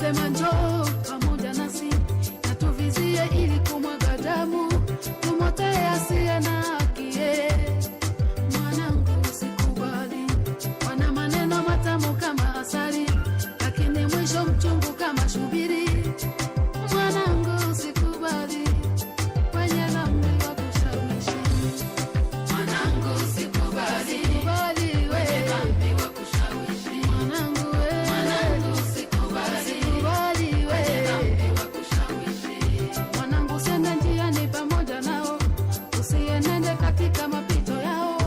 alisema njoo pamoja nasi na tuvizie ili kumwaga damu, tumotee asiye na haki. Mwanangu usikubali, wana maneno matamu kama asali, lakini mwisho mchungu kama shubiri. Mwanangu usikubali, wenye dhambi wakushawishi. Mwanangu usikubali, wenye dhambi wakushawishi. Mwanangu usikubali, wenye dhambi wakushawishi. Mwanangu usiende njiani pamoja nao, usienende katika mapito yao.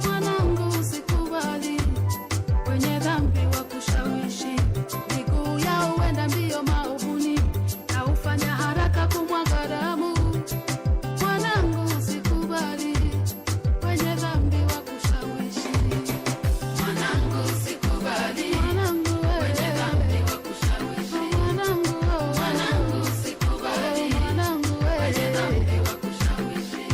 Mwanangu usikubali, wenye dhambi wakushawishi. Miguu yao huenda mbio maovuni, na ufanya haraka kumwaga damu. Mwanangu usikubali, wenye dhambi wakushawishi. Mwanangu usikubali, wenye dhambi wakushawishi. Mwanangu usikubali, wenye dhambi wakushawishi.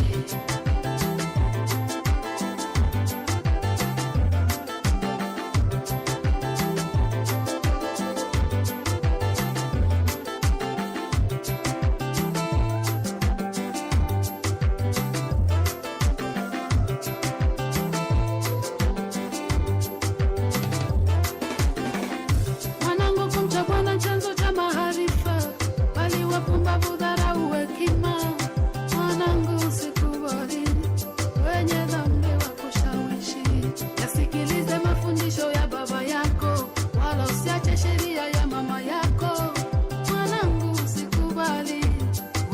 Mwanangu kumcha Bwana chanzo cha maarifa, bali wapumbavu dharau hekima. Mwanangu usikubali, wenye dhambi wakushawishi. Yasikilize mafundisho ya baba yako, wala usiache sheria ya mama yako. Mwanangu usikubali,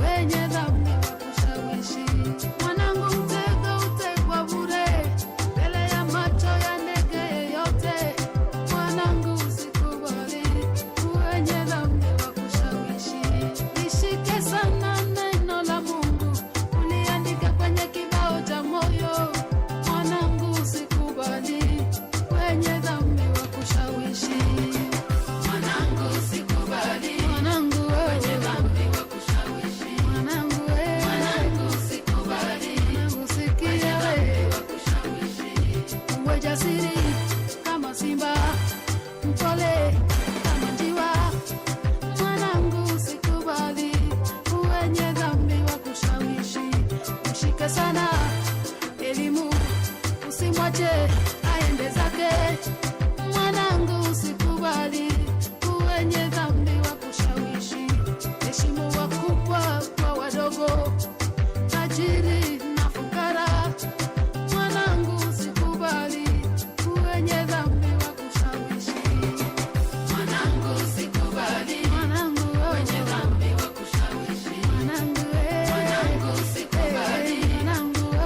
wenye dhambi wakushawishi. Mwanangu mtego utegwa bure, mbele ya macho ya ndege yeyote. Mwanangu usikubali, wenye dhambi wakushawishi. Lishike sana neno la Mungu, uliandika kwenye kibao cha moyo. Mwanangu usikubali, wenye dhambi wakushawishi. Mwanangu usikubali, wenye dhambi wakushawishi. Mwanangu usikubali, wenye dhambi wakushawishi. Uwe jasiri kama simba, mpole kama njiwa. Mwanangu usikubali, wenye dhambi wakushawishi. Mshike sana elimu, usimwache aende zake. Mwanangu usikubali, wenye dhambi wakushawishi. Heshimu wakubwa kwa wadogo, tajiri na fukara. Mwanangu usikubali, wenye dhambi wakushawishi. Mwanangu usikubali, wenye dhambi wakushawishi. Mwanangu usikubali,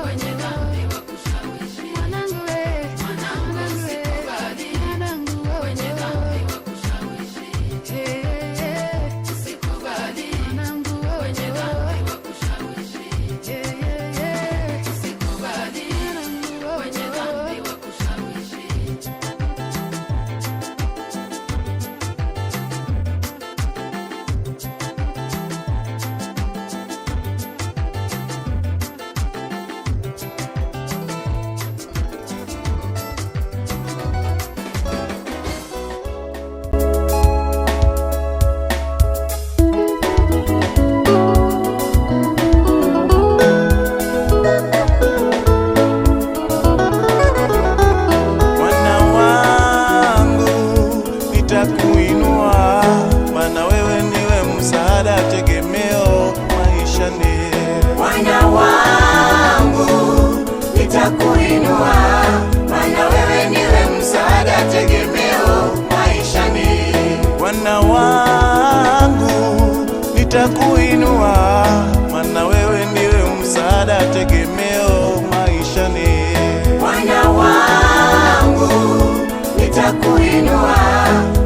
wenye dhambi wakushawishi. Mwanangu usikubali, wenye dhambi wakushawishi. Usikubali, wenye dhambi wakushawishi. Usikubali, wenye dhambi wakushawishi. Mwana wangu nitakuinua, maana wewe ndiwe msaada tegemeo maishani. Mwana wangu nitakuinua, maana wewe ndiwe msaada tegemeo maishani. Mwana wangu nitakuinua, maana wewe ndiwe msaada tegemeo maishani. Mwana wangu nitakuinua,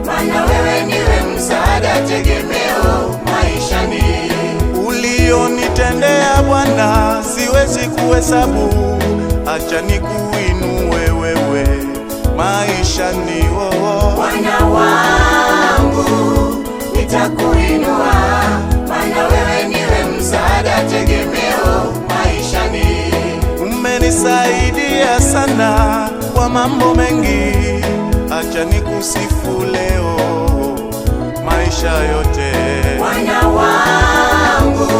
maana wewe ndiwe msaada tegemeo maishani. Ulionitendea Bwana siwezi kuhesabu, acha nikuinue wewe maishani. Mwana wangu nitakuinua, maana wewe ndiwe msaada tegemeo maishani. Umenisaidia sana kwa mambo mengi, acha nikusifu leo maisha yote. Bwana wangu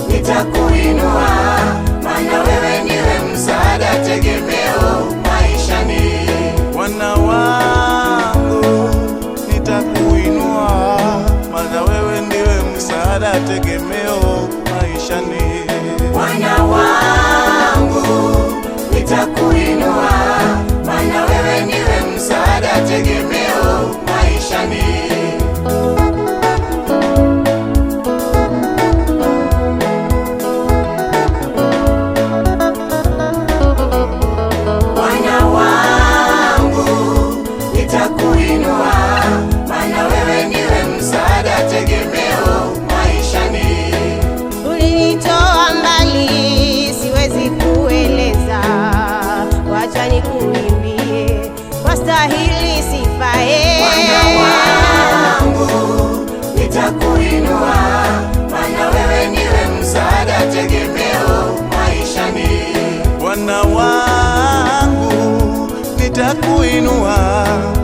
nitakuinua, maana wewe ndiwe msaada tegemeo maishani. Bwana wangu nitakuinua, maana wewe ndiwe msaada tegemeo maishani. Bwana wangu nitakuinua, maana wewe ndiwe msaada tegemeo maishani. Bwana wangu nitakuinua, maana wewe ndiwe msaada tegemeo maishani. Ulinitoa mbali, siwezi kueleza, wacha nikuimbie, wastahili sifa. Bwana wangu nitakuinua, maana wewe ndiwe msaada tegemeo maishani. Bwana wangu nitakuinua,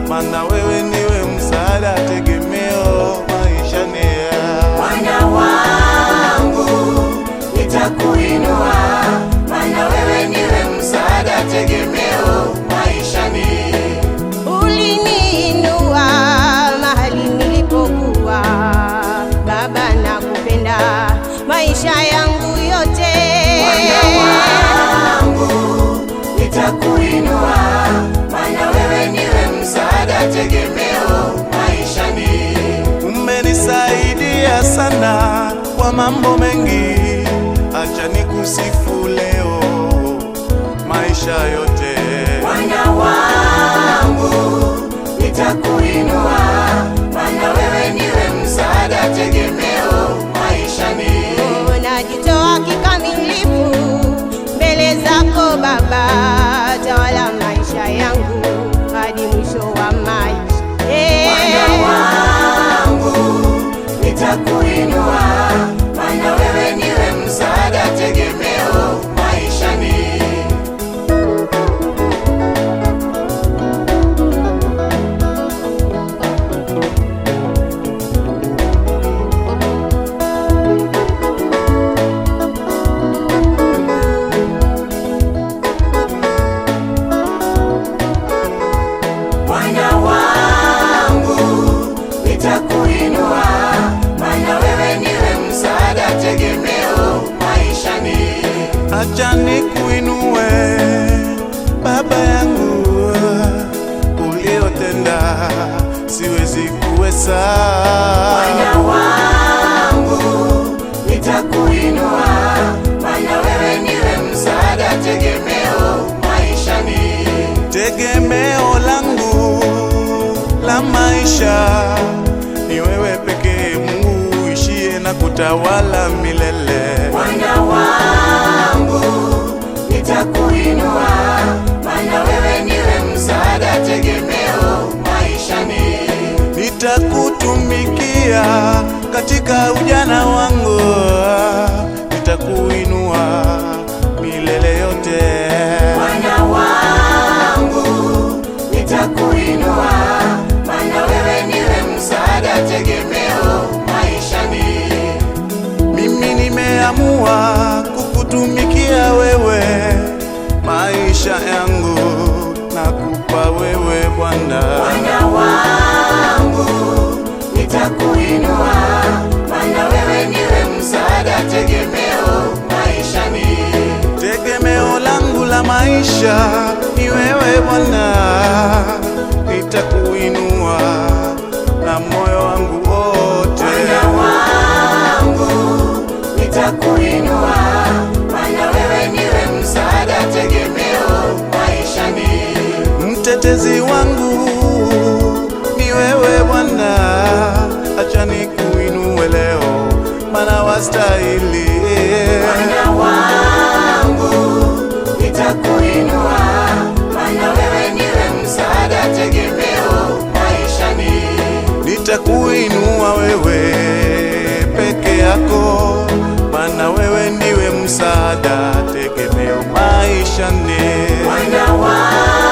maana wewe ndiwe msaada tegemeo maishani. Bwana wangu nitakuinua, maana wewe ndiwe msaada tegemeo maishani. Uliniinua mahali nilipokuwa, Baba nakupenda maisha yangu yote. Bwana wangu nitakuinua, maana wewe ndiwe msaada tegemeo maishani. Umenisaidia sana kwa mambo mengi, acha nikusifu leo maisha yote. Bwana wangu nitakuinua, maana wewe ndiwe msaada tegemeo maishani. Najitoa kikamilifu mbele zako Baba, tawala maisha yangu hadi mwisho wa maisha. Bwana wangu nitakuinua, maana wewe ndiwe msaada tegemeo maishani. Bwana wangu nitakuinua, maana wewe ndiwe msaada tegemeo maishani. Acha nikuinue Baba yangu, uliotenda siwezi kuhesabu. Bwana wangu nitakuinua, maana wewe ndiwe msaada tegemeo maishani. Tegemeo langu la maisha ni wewe pekee, Mungu uishie na kutawala milele. Bwana wangu nitakuinua, maana wewe ndiwe msaada tegemeo maishani. Nitakutumikia katika ujana wangu, nitakuinua milele yote. Bwana wangu nitakuinua, maana wewe ndiwe msaada tegemeo maishani. Mimi nimeamua kukutumikia wewe, maisha yangu nakupa wewe Bwana. Bwana wangu nitakuinua, maana wewe ndiwe msaada tegemeo maishani. Tegemeo langu la maisha ni wewe Bwana, nitakuinua na moyo wangu wote. Bwana wangu nitakuinua, maana wewe ndiwe msaada tegemeo maishani. Mtetezi wangu ni wewe Bwana, acha nikuinue leo, maana wastahili. Bwana wangu nitakuinua, maana wewe ndiwe msaada tegemeo maishani. Nitakuinua wewe peke yako, maana wewe ndiwe msaada tegemeo maishani. Bwana wangu